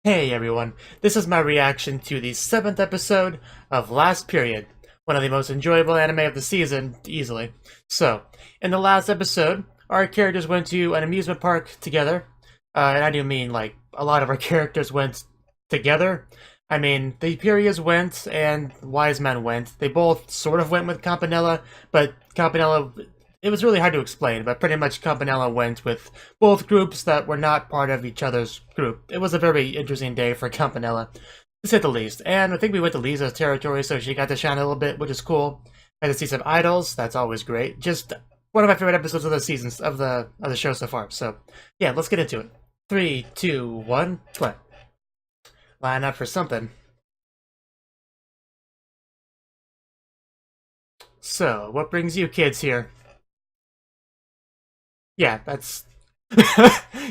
Hey everyone, this is my reaction to the 7th episode of Last Period, one of the most enjoyable anime of the season, easily. So, in the last episode, our characters went to an amusement park together, and I do mean, like, a lot of our characters went together. I mean, the Periods went, and Wise Men went. They both sort of went with Campanella, but Campanella it was really hard to explain, but pretty much Campanella went with both groups that were not part of each other's group. It was a very interesting day for Campanella, to say the least. And I think we went to Lisa's territory, so she got to shine a little bit, which is cool. Got to see some idols, that's always great. Just one of my favorite episodes of the seasons of the show so far. So yeah, let's get into it. 3, 2, 1, play. Line up for something. So, what brings you kids here? Yeah, that's...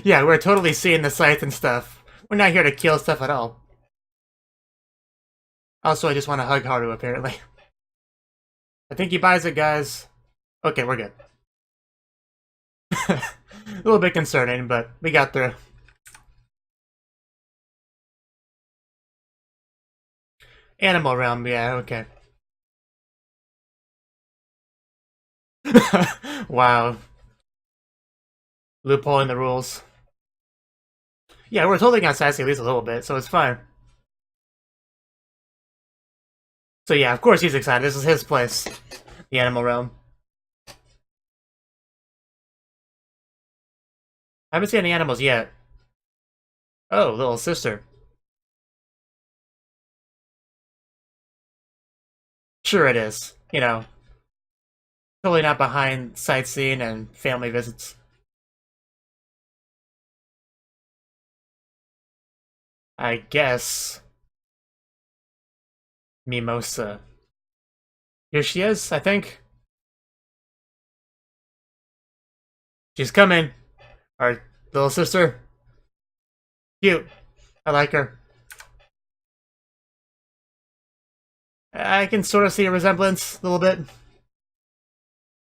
yeah, we're totally seeing the sights and stuff. We're not here to kill stuff at all. Also, I just want to hug Haru, apparently. I think he buys it, guys. Okay, we're good. A little bit concerning, but we got through. Animal realm, yeah, okay. Wow. Loopholing the rules. Yeah, we're totally gonna sassy at least a little bit, so it's fine. So yeah, of course he's excited. This is his place. The animal realm. I haven't seen any animals yet. Oh, little sister. Sure it is. You know, totally not behind sightseeing and family visits. I guess. Mimosa. Here she is, I think. She's coming. Our little sister. Cute. I like her. I can sort of see a resemblance, a little bit.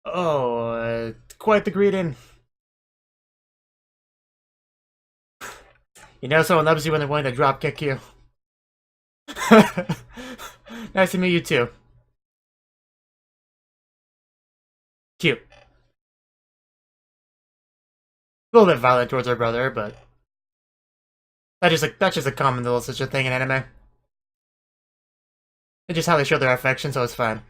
Oh, quite the greeting. You know someone loves you when they're willing to drop kick you. Nice to meet you too. Cute. A little bit violent towards her brother, but that's just a common little such a thing in anime. It's just how they show their affection, so it's fine.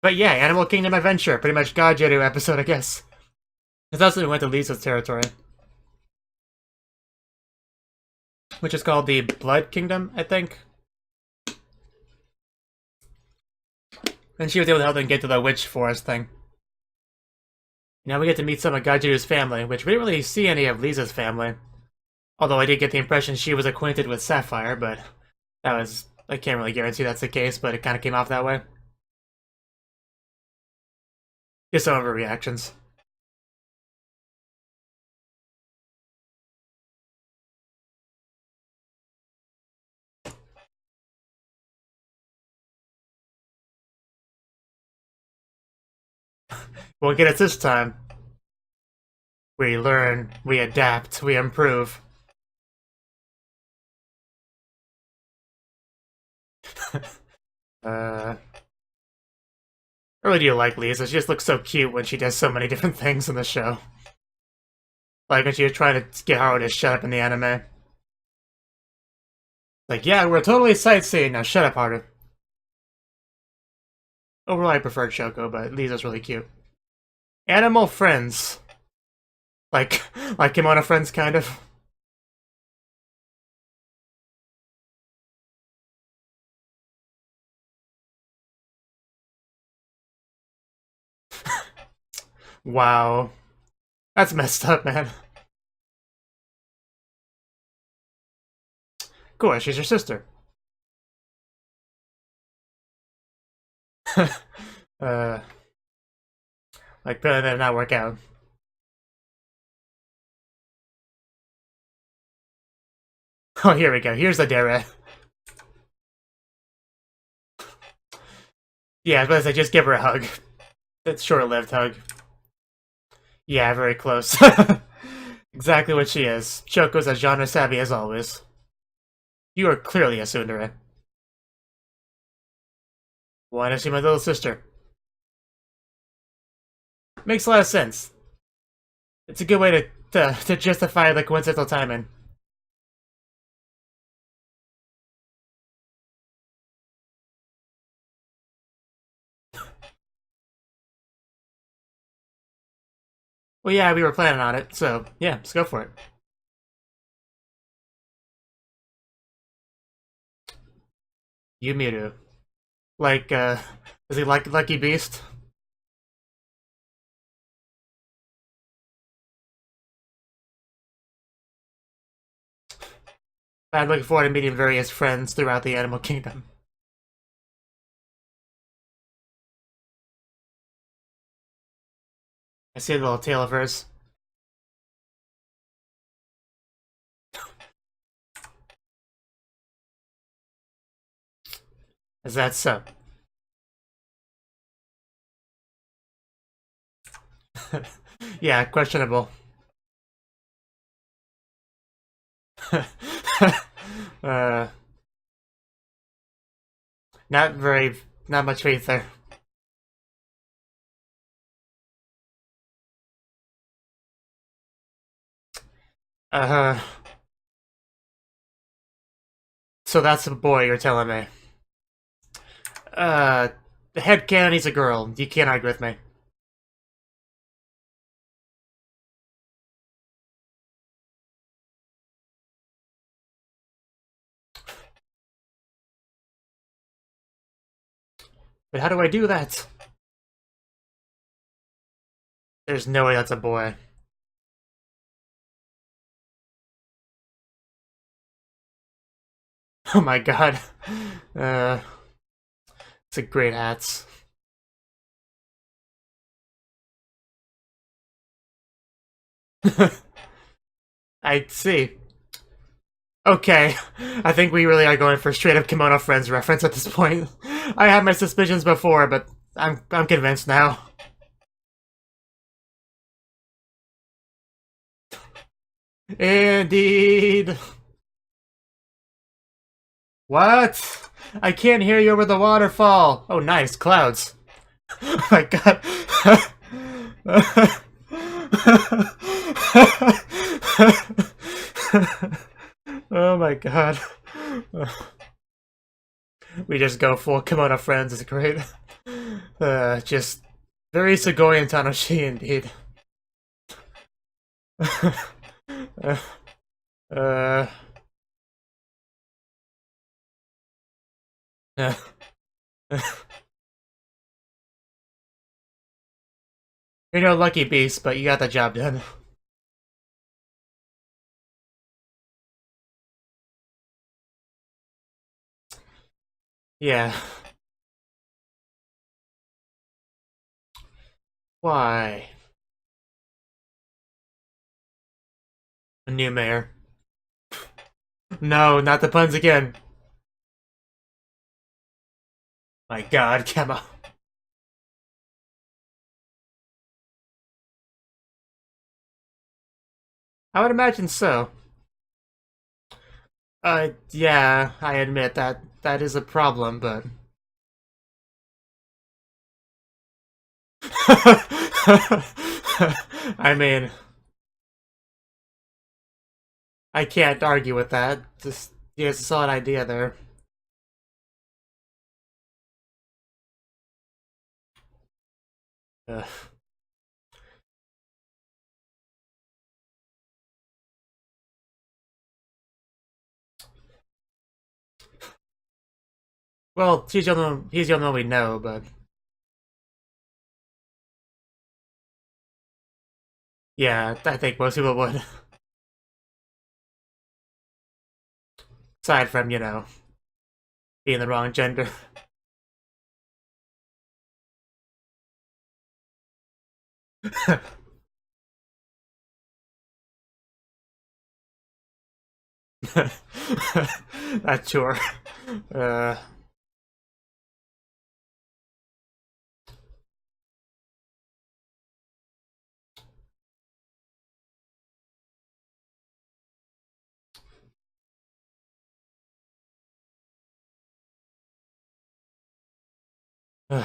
But yeah, Animal Kingdom Adventure, pretty much Gajeru episode, I guess. Because that's when we went to Lisa's territory. Which is called the Blood Kingdom, I think. And she was able to help them get to the Witch Forest thing. Now we get to meet some of Gajeru's family, which we didn't really see any of Lisa's family. Although I did get the impression she was acquainted with Sapphire, but that was... I can't really guarantee that's the case, but it kind of came off that way. Just some of her reactions. Won't get it this time. We learn, we adapt, we improve. I really do like Lisa. She just looks so cute when she does so many different things in the show. Like when she was trying to get Haru to shut up in the anime. Like, yeah, we're totally sightseeing. Now shut up, Haru. Overall, I preferred Shoko, but Lisa's really cute. Animal friends. Like kimono friends, kind of. Wow. That's messed up, man. Cool, she's your sister. uh, like, that did not work out. Oh, here we go. Here's the Dere. Yeah, I was about to say, just give her a hug. It's short-lived hug. Yeah, very close. Exactly what she is. Choco's as genre savvy as always. You are clearly a tsundere. Why not see my little sister? Makes a lot of sense. It's a good way to justify the coincidental timing. Well, yeah, we were planning on it, so yeah, let's go for it. Yumiru. Like, is he like Lucky Beast? I'm looking forward to meeting various friends throughout the animal kingdom. I see a little tail of hers. Is that so? Yeah, questionable. uh, not very, not much faith there. Uh, so that's a boy you're telling me. The headcanon he's a girl. You can't argue with me. But how do I do that? There's no way that's a boy. Oh my god. Uh, it's a great hats. I see. Okay, I think we really are going for straight up Kimono Friends reference at this point. I had my suspicions before, but I'm convinced now. Indeed. What? I can't hear you over the waterfall. Oh, nice clouds. Oh my god. Oh my god. We just go full Kimono Friends, it's great. Just very Segoyan Tanoshi indeed. uh, uh, You're no lucky beast, but you got the job done. Yeah. Why? A new mayor. No, not the puns again. My god, Kemo. I would imagine so. Yeah, I admit that that is a problem, but... I mean, I can't argue with that. Just, he has a solid idea there. Ugh. Well, he's the only one we know, but... Yeah, I think most people would. Aside from, being the wrong gender. That's sure. Uh, Man,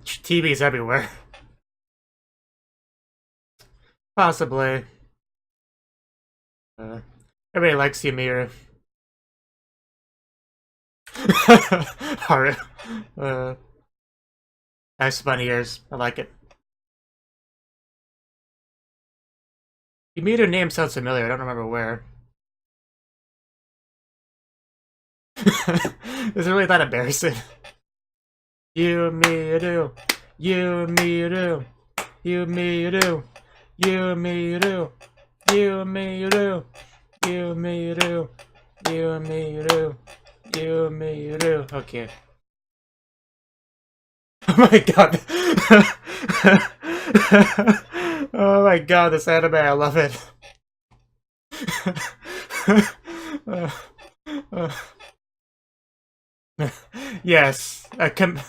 TV's everywhere. Possibly. Everybody likes Ymir. Haru. Nice funny ears. I like it. Ymir name sounds familiar. I don't remember where. Is it really that embarrassing? Ymir. Ymir. Ymir. Ymir. Ymir. Ymir. Ymir. Ymir. Okay. Oh my god. Oh my god, this anime, I love it. Yes, in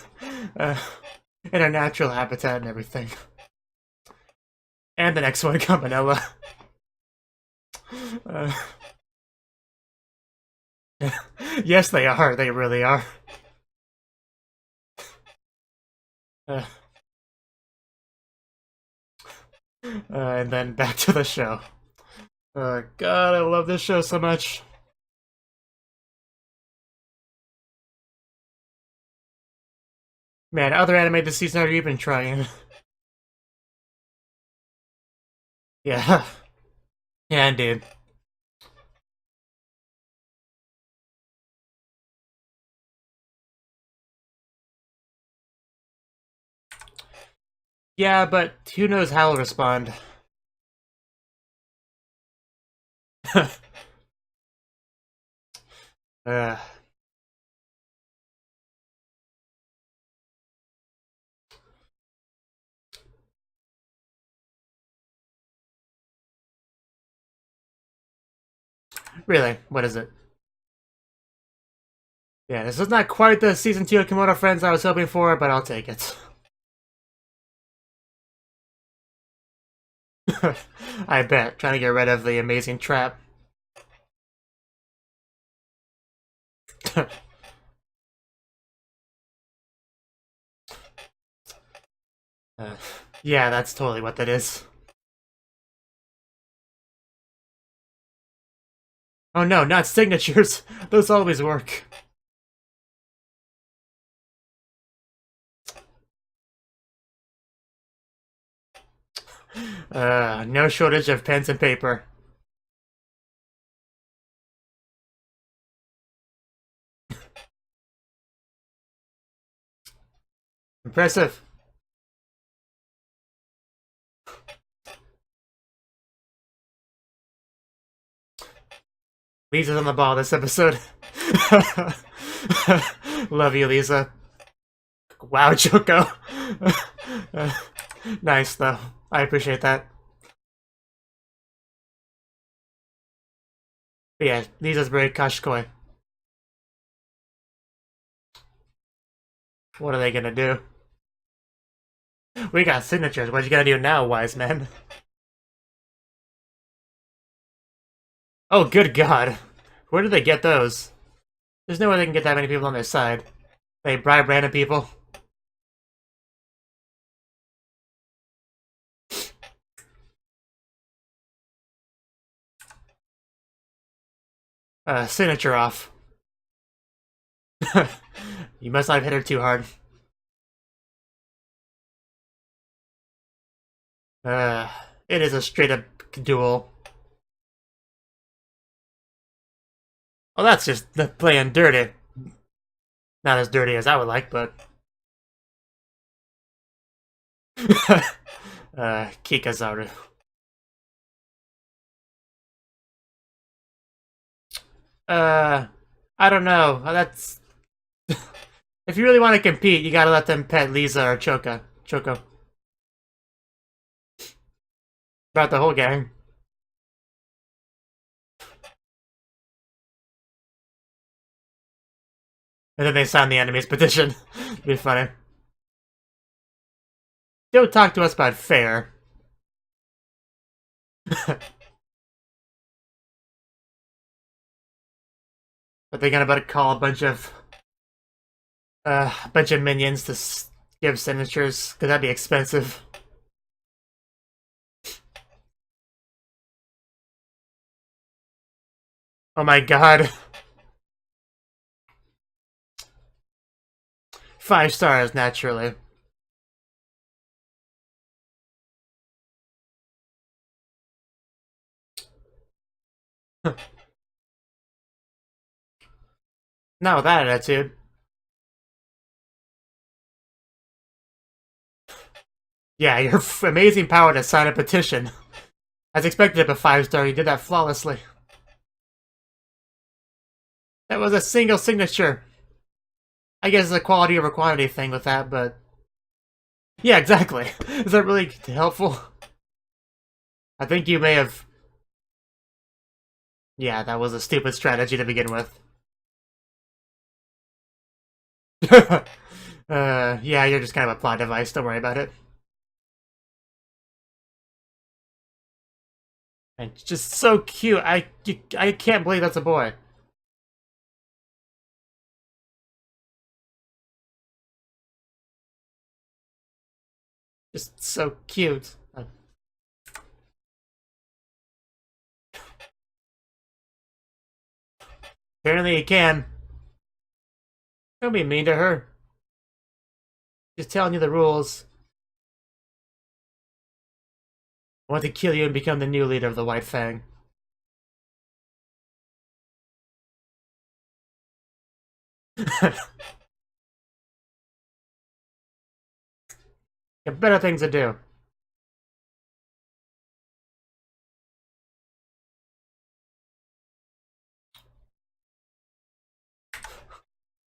a natural habitat and everything. And the next one, Camanella. Yes, they are. They really are. And then back to the show. Oh god, I love this show so much. Man, other anime this season are even trying. Yeah. Yeah, indeed. Yeah, but who knows how he'll respond. uh, really, what is it? Yeah, this is not quite the Season 2 of Kimono Friends I was hoping for, but I'll take it. I bet, trying to get rid of the amazing trap. Yeah, that's totally what that is. Oh no, not signatures! Those always work. No shortage of pens and paper. Impressive. Lisa's on the ball this episode. Love you, Lisa. Wow, Choco. Nice, though. I appreciate that. But yeah, Lisa's very kashkoi. What are they gonna do? We got signatures. What you gonna do now, wise man? Oh, good god. Where did they get those? There's no way they can get that many people on their side. They bribe random people. Signature off. You must not have hit her too hard. It is a straight up duel. Oh, that's just playing dirty. Not as dirty as I would like, but... Kikazaru. I don't know. That's... If you really want to compete, you gotta let them pet Lisa or Choco. About the whole gang. And then they sign the enemy's petition. It'd be funny. Don't talk to us about fair. But they're gonna about to call a bunch of minions to give signatures, because that'd be expensive. Oh my god. 5 stars, naturally. Not with that attitude. Yeah, your amazing power to sign a petition. As expected of a 5-star, you did that flawlessly. That was a single signature. I guess it's a quality over quantity thing with that, but... Yeah, exactly. Is that really helpful? I think you may have... Yeah, that was a stupid strategy to begin with. Yeah, you're just kind of a plot device, don't worry about it. And just so cute, I can't believe that's a boy. Just so cute. Apparently he can. Don't be mean to her. Just telling you the rules. I want to kill you and become the new leader of the White Fang. Got better things to do.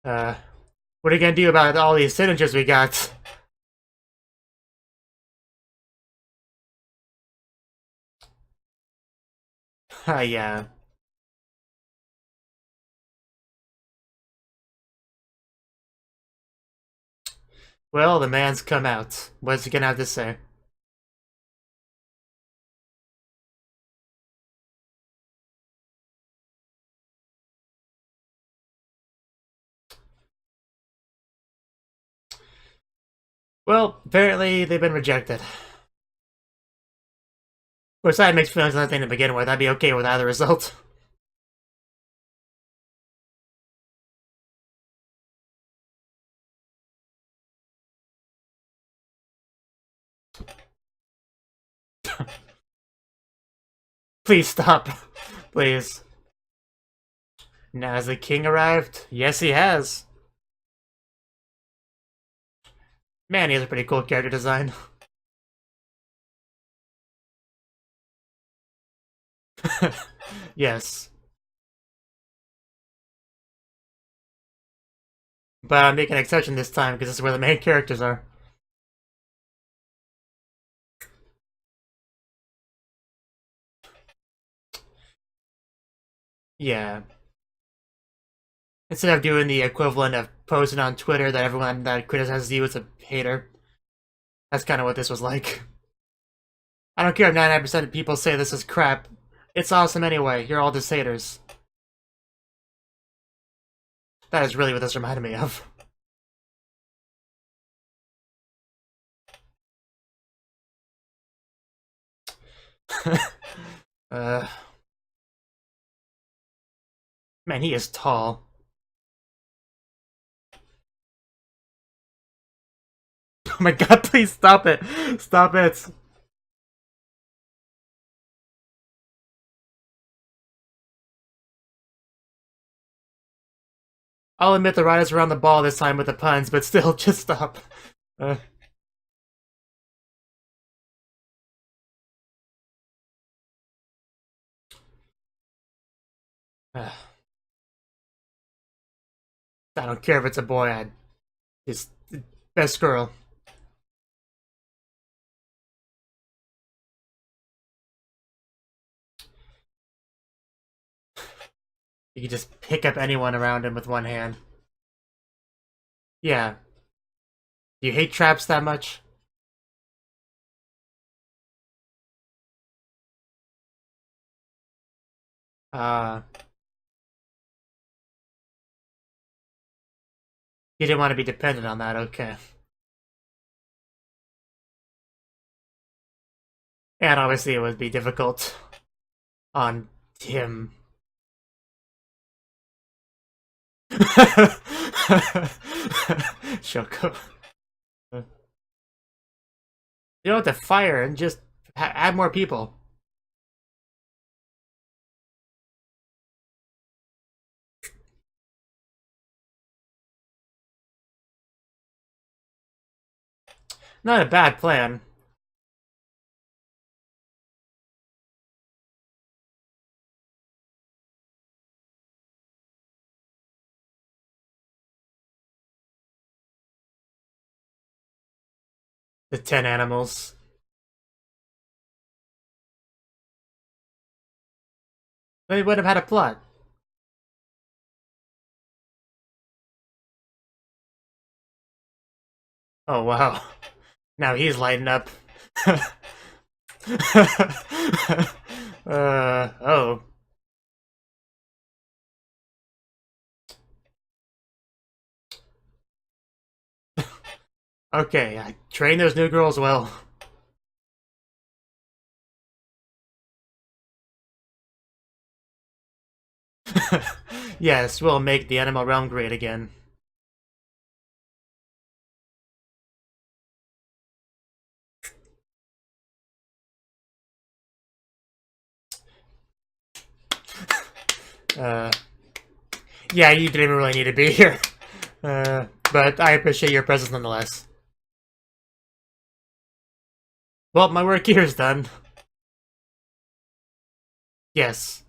What are you gonna do about all these signatures we got? Yeah. Well, the man's come out. What's he gonna have to say? Well, apparently they've been rejected. Of course, that makes feelings nothing to begin with. I'd be okay with either result. Please stop. Please. Now, has the king arrived? Yes, he has. Man, he has a pretty cool character design. Yes. But I'm making an exception this time because this is where the main characters are. Yeah. Instead of doing the equivalent of posting on Twitter that everyone that criticizes you is a hater. That's kind of what this was like. I don't care if 99% of people say this is crap. It's awesome anyway. You're all just haters. That is really what this reminded me of. uh... Man, he is tall. Oh my god, please stop it! Stop it! I'll admit the riders were on the ball this time with the puns, but still, just stop. Uh. I don't care if it's a boy, I just... Best girl. You can just pick up anyone around him with one hand. Yeah. Do you hate traps that much? Uh, you didn't want to be dependent on that, okay. And obviously it would be difficult on him. Shoko. You don't have to fire and just add more people. Not a bad plan. The 10 animals. They would have had a plot. Oh, wow. Now he's lighting up. Oh. Okay, I train those new girls well. Yes, we'll make the animal realm great again. Yeah, you didn't really need to be here. But I appreciate your presence nonetheless. Well, my work here is done. Yes.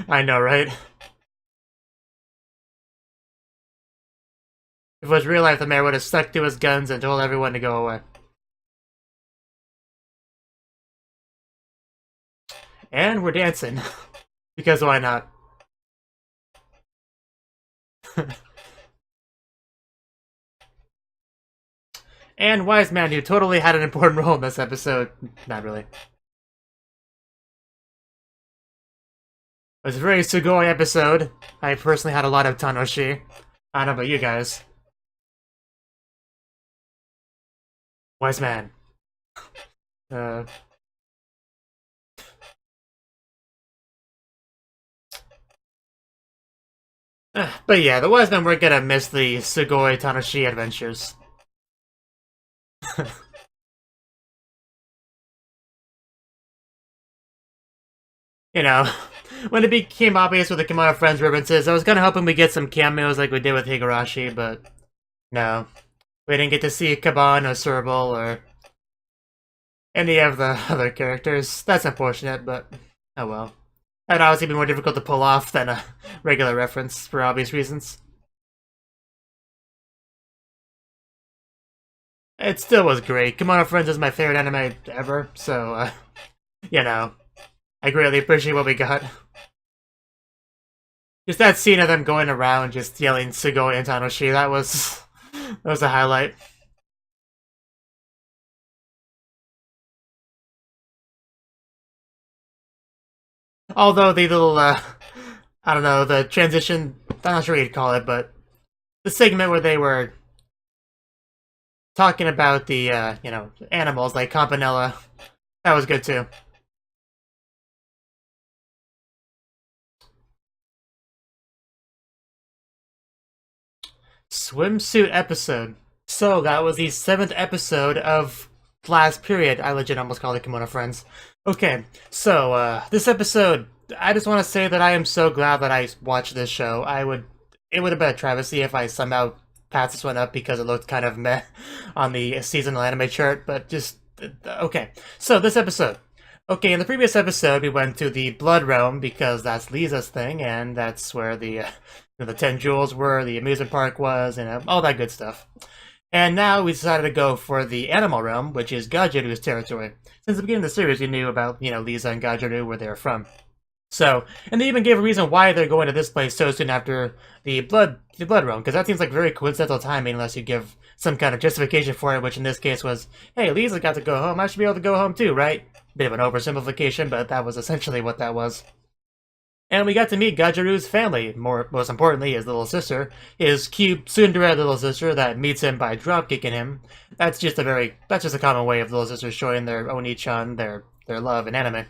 I know, right? If it was real life, the mayor would have stuck to his guns and told everyone to go away. And we're dancing. Because why not? And Wise Man, who totally had an important role in this episode. Not really. It was a very Sugoi episode. I personally had a lot of Tanoshi. I don't know about you guys. Wise Man. But yeah, the Wise Men weren't gonna miss the Sugoi Tanoshi adventures. You know, when it became obvious with the Kimono Friends references, I was kinda hoping we get some cameos like we did with Higurashi, but no. We didn't get to see Kaban or Cerebral or any of the other characters. That's unfortunate, but oh well. That'd obviously be more difficult to pull off than a regular reference, for obvious reasons. It still was great. Kimono Friends is my favorite anime ever, so, you know, I greatly appreciate what we got. Just that scene of them going around just yelling Sugoi and Tanoshi, that was a highlight. Although the little, I don't know, the transition, I'm not sure what you'd call it, but the segment where they were talking about the, you know, animals like Campanella, that was good too. Swimsuit episode. So that was the 7th episode of last period. I legit almost called it Kimono Friends. Okay, so this episode, I just want to say that I am so glad that I watched this show. It would have been a travesty if I somehow passed this one up because it looked kind of meh on the seasonal anime chart, but just, okay. So this episode. Okay, in the previous episode, we went to the Blood Realm because that's Lisa's thing, and that's where the 10 jewels were, the amusement park was, and all that good stuff. And now we decided to go for the Animal Realm, which is Gajiru's territory. Since the beginning of the series, we knew about, you know, Lisa and Gajiru, where they were from. So, and they even gave a reason why they're going to this place so soon after the blood realm, because that seems like very coincidental timing unless you give some kind of justification for it, which in this case was, hey, Lisa got to go home, I should be able to go home too, right? Bit of an oversimplification, but that was essentially what that was. And we got to meet Gajaru's family, most importantly, his little sister, his cute tsundere little sister that meets him by dropkicking him. That's just a common way of little sisters showing their Oni-chan, their love in anime.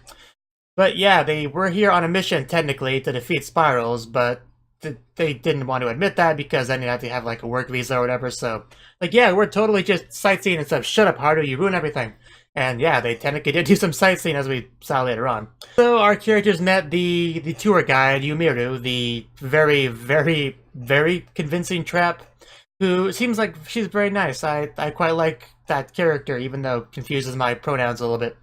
But yeah, they were here on a mission, technically, to defeat Spirals, but they didn't want to admit that because then you have to have like a work visa or whatever, so like, yeah, we're totally just sightseeing and stuff. Shut up, Haru, you ruin everything. And yeah, they technically did do some sightseeing as we saw later on. So our characters met the tour guide, Yumiru, the very, very, very convincing trap, who seems like she's very nice. I quite like that character, even though it confuses my pronouns a little bit.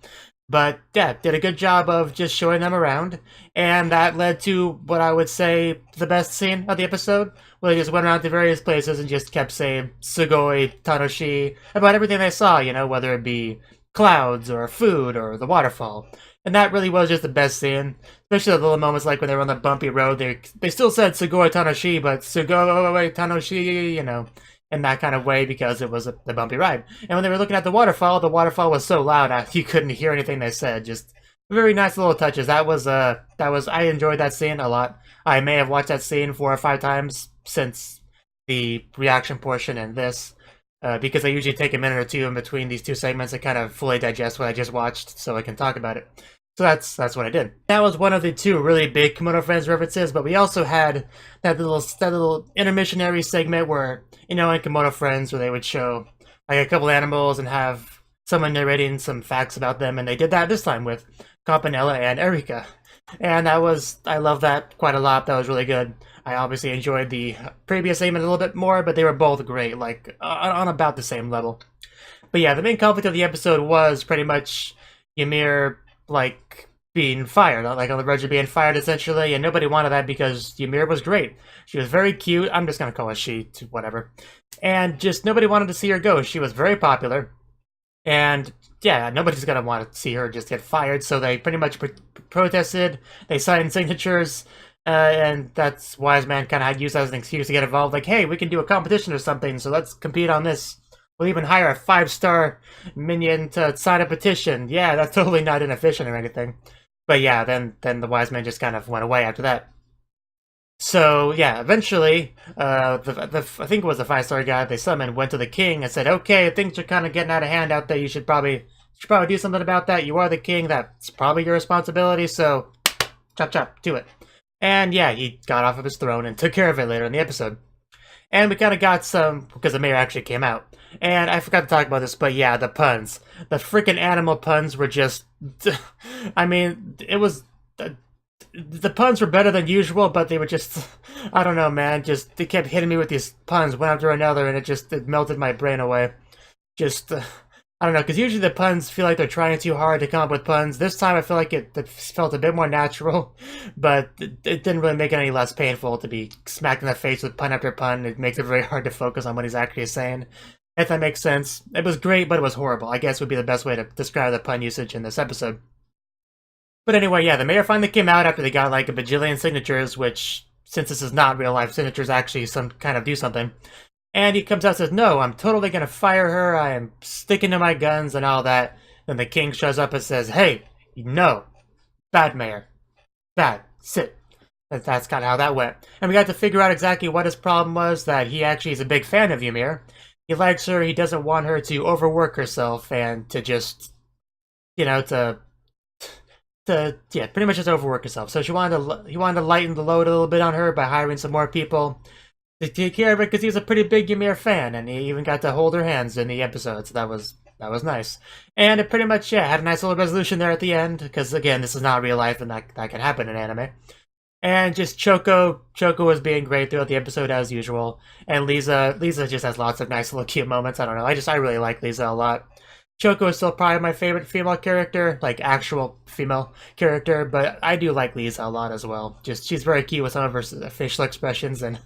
But yeah, did a good job of just showing them around, and that led to what I would say the best scene of the episode, where they just went around to various places and just kept saying Sugoi, Tanoshi, about everything they saw, you know, whether it be clouds or food or the waterfall. And that really was just the best scene, especially the little moments like when they were on the bumpy road. They still said Sugoi Tanoshi, but Sugoi Tanoshi, you know, in that kind of way because it was the bumpy ride. And when they were looking at the waterfall was so loud you couldn't hear anything they said. Just very nice little touches. I enjoyed that scene a lot. I may have watched that scene 4 or 5 times since the reaction portion and this. Because I usually take a minute or two in between these two segments to kind of fully digest what I just watched so I can talk about it. So that's what I did. That was one of the 2 really big Kimono Friends references, but we also had that little intermissionary segment where, you know, in Kimono Friends where they would show like a couple animals and have someone narrating some facts about them, and they did that this time with Campanella and Erika. And I love that quite a lot. That was really good. I obviously enjoyed the previous segment a little bit more, but they were both great, like, on about the same level. But yeah, the main conflict of the episode was pretty much Ymir, like, being fired, like on the verge of being fired, essentially, and nobody wanted that because Ymir was great. She was very cute. I'm just gonna call her she, whatever. And just nobody wanted to see her go. She was very popular. And yeah, nobody's gonna want to see her just get fired, so they pretty much protested, they signed signatures, and that's Wise Man kind of had used that as an excuse to get involved, like, hey, we can do a competition or something, so let's compete on this. We'll even hire a 5-star minion to sign a petition. Yeah, that's totally not inefficient or anything. But yeah, then the Wise Man just kind of went away after that. So yeah, eventually, I think it was the 5-star guy they summoned went to the king and said, "Okay, things are kind of getting out of hand out there. You should probably do something about that. You are the king. That's probably your responsibility. So, chop, do it." And yeah, he got off of his throne and took care of it later in the episode. And we kind of got some, because the mayor actually came out. And I forgot to talk about this, but yeah, the puns. The freaking animal puns were just, I mean, it was, the puns were better than usual, but they were just, I don't know, man, just, they kept hitting me with these puns one after another, and it melted my brain away. Just, I don't know, because usually the puns feel like they're trying too hard to come up with puns. This time I feel like it felt a bit more natural, but it didn't really make it any less painful to be smacked in the face with pun after pun. It makes it very hard to focus on what he's actually saying, if that makes sense. It was great, but it was horrible, I guess would be the best way to describe the pun usage in this episode. But anyway, yeah, the mayor finally came out after they got like a bajillion signatures, which, since this is not real life, signatures actually do something. And he comes out and says, "No, I'm totally gonna fire her, I am sticking to my guns," and all that. Then the king shows up and says, "Hey, no, bad mayor. Bad, sit." That's kind of how that went. And we got to figure out exactly what his problem was, that he actually is a big fan of Ymir. He likes her, he doesn't want her to overwork herself and to just, you know, yeah, pretty much just overwork herself. So he wanted to lighten the load a little bit on her by hiring some more people to take care of it, because he's a pretty big Ymir fan, and he even got to hold her hands in the episode, so that was nice. And it pretty much, yeah, had a nice little resolution there at the end, because again, this is not real life, and that can happen in anime. And just Choco was being great throughout the episode as usual, and Lisa just has lots of nice little cute moments. I don't know, I really like Lisa a lot. Choco is still probably my favorite female character, like actual female character, but I do like Lisa a lot as well. Just, she's very cute with some of her facial expressions and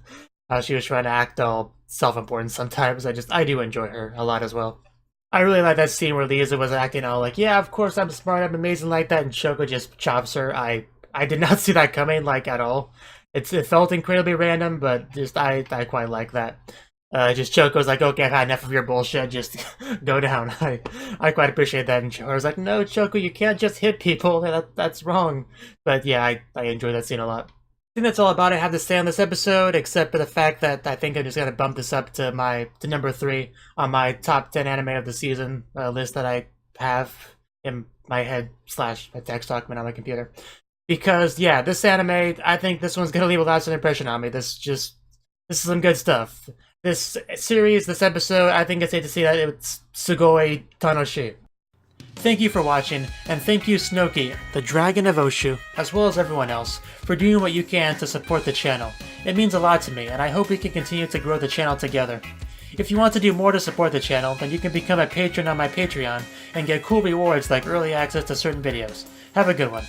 how she was trying to act all self-important sometimes. I do enjoy her a lot as well. I really like that scene where Lisa was acting all like, "Yeah, of course I'm smart, I'm amazing," like that, and Choco just chops her. I I did not see that coming, like, at all. It felt incredibly random, but just I quite like that. Just Choco's like, okay, I've had enough of your bullshit, just go down. I quite appreciate that, and Choco's like, no, Choco, you can't just hit people, that's wrong. But yeah, I enjoy that scene a lot. I think that's all about it I have to say on this episode, except for the fact that I think I'm just gonna bump this up to number 3 on my top 10 anime of the season list that I have in my head / a text document on my computer. Because yeah, this anime, I think this one's gonna leave a lasting impression on me. This is some good stuff. This series, this episode, I think it's safe to say that it's sugoi tanoshi. Thank you for watching, and thank you Cnouki, the Dragon of Oshu, as well as everyone else, for doing what you can to support the channel. It means a lot to me, and I hope we can continue to grow the channel together. If you want to do more to support the channel, then you can become a patron on my Patreon, and get cool rewards like early access to certain videos. Have a good one.